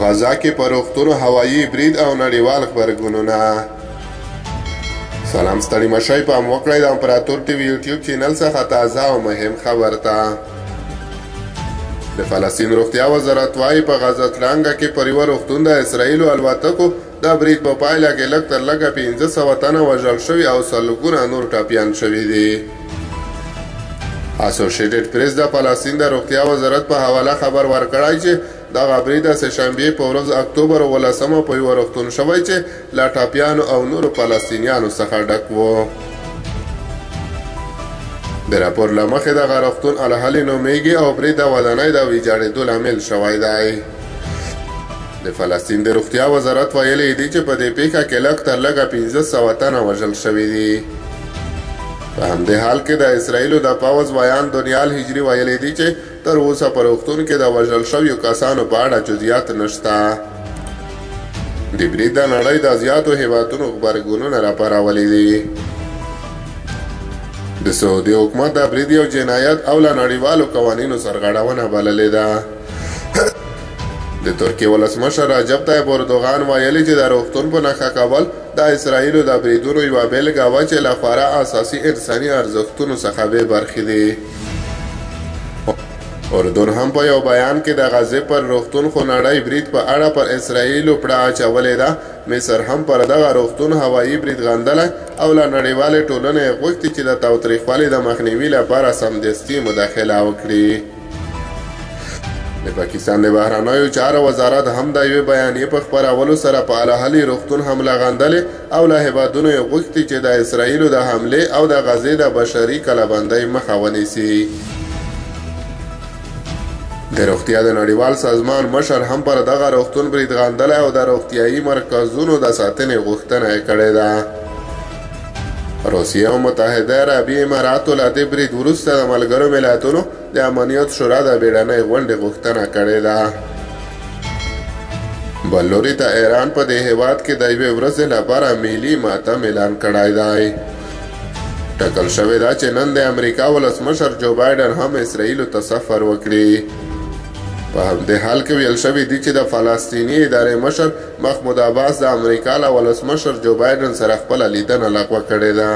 غزا کې په روغتونو هوایي برید او نړیوال غبرګونونه. سلام ستړي مشئ پام وکړئ د امپراتور ټي وي یوټیوب چینل څخه تازه او مهم خبر ته. د فلسطین روغتیا وزارت وايي په غزه تلانګه کې پر یوه روغتون د اسرائیلو الوتکو د برید په پایله کې لږ تر لږه 1500 تنه وژل شوي او سلګونه نور ټپیان شوي دي. اسوسییټډ پریس د فلسطین د روغتیا وزارت په حواله خبر ورکړی چې دغه برید د سهشنبې په ورځ اکتوبر 18 په یوه روغتون شوی چې له ټپیانو او نورو فلسطینیانو څخه ډک و. د راپور له مخې دغه روغتون الهلې نومیږي او برید د ودانۍ د ویجاړېدو لامل شوی دی. د فلسطین د روغتیا وزارت ویلي دي چې په دې پیښه کې لږ تر لږه 1500 تنه وژل شوي دي. په همدې حال کې د اسرائیلو د پوځ ویان دونیال هجري ویلي دي چې تر اوسه په روغتون کې د وژل شویو کسانو په اړه جزئیات نشته. د برید د نړۍ د زیاتو هیوادونو غبرګونونه راپارولي دي. د سعودي حکومت د برید یو جنایت او له نړیوالو قوانینو سرغړونه بللې ده. د ترکیې ولسمشر رجب طیب اردوغان ویلي چې د روغتون په نښه کول د اسرائیلو د بریدونو یوه بېلګه وه چې له خورا اساسي انساني ارزښتونو څخه بې برخې دي. اردن هم په یو بیان کې د غزې پر روغتون خونړی برید په اړه پر اسرائیلو پړه اچولې ده. مصر هم پر دغه روغتون هوایي برید غندلی او له نړیوالې ټولنې غوښتي چې د تاوتریخوالي د مخنیوي لپاره سمدستي مداخله وکړي. د پاکستان د بهرنیو چارو وزارت هم د یوې بیانیې په خپرولو سره په الهلي روغتون حمله غندلې او له هیوادونو یې غوښتي چې د اسرائیلو د حملې او د غزې د بشري کلهبندۍ مخه ونیسي. د روغتیا د نړیوال سازمان مشر هم پر دغه روغتون برید غندلی او د روغتیایي مرکزونو د ساتنې غوښتنه یې کړې ده. روسیه او متحده عربي اماراتو له دې برید وروسته د ملګرو ملتونو د امنیت شورا د بیړنۍ غونډې غوښتنه کړې ده. بل لوري ته ایران په دې هیواد کې د یوې ورځې لپاره ملي ماتم اعلان کړی دی. ټاکل شوې ده چې نن د امریکا ولسمشر جو بایډن هم اسرائیلو ته سفر وکړي. په همدې حال کې ویل شوي دي چې د فلسطیني ادارې مشر محمود عباس د امریکا له ولسمشر جو بایډن سره خپله لیدنه لغوه کړې ده.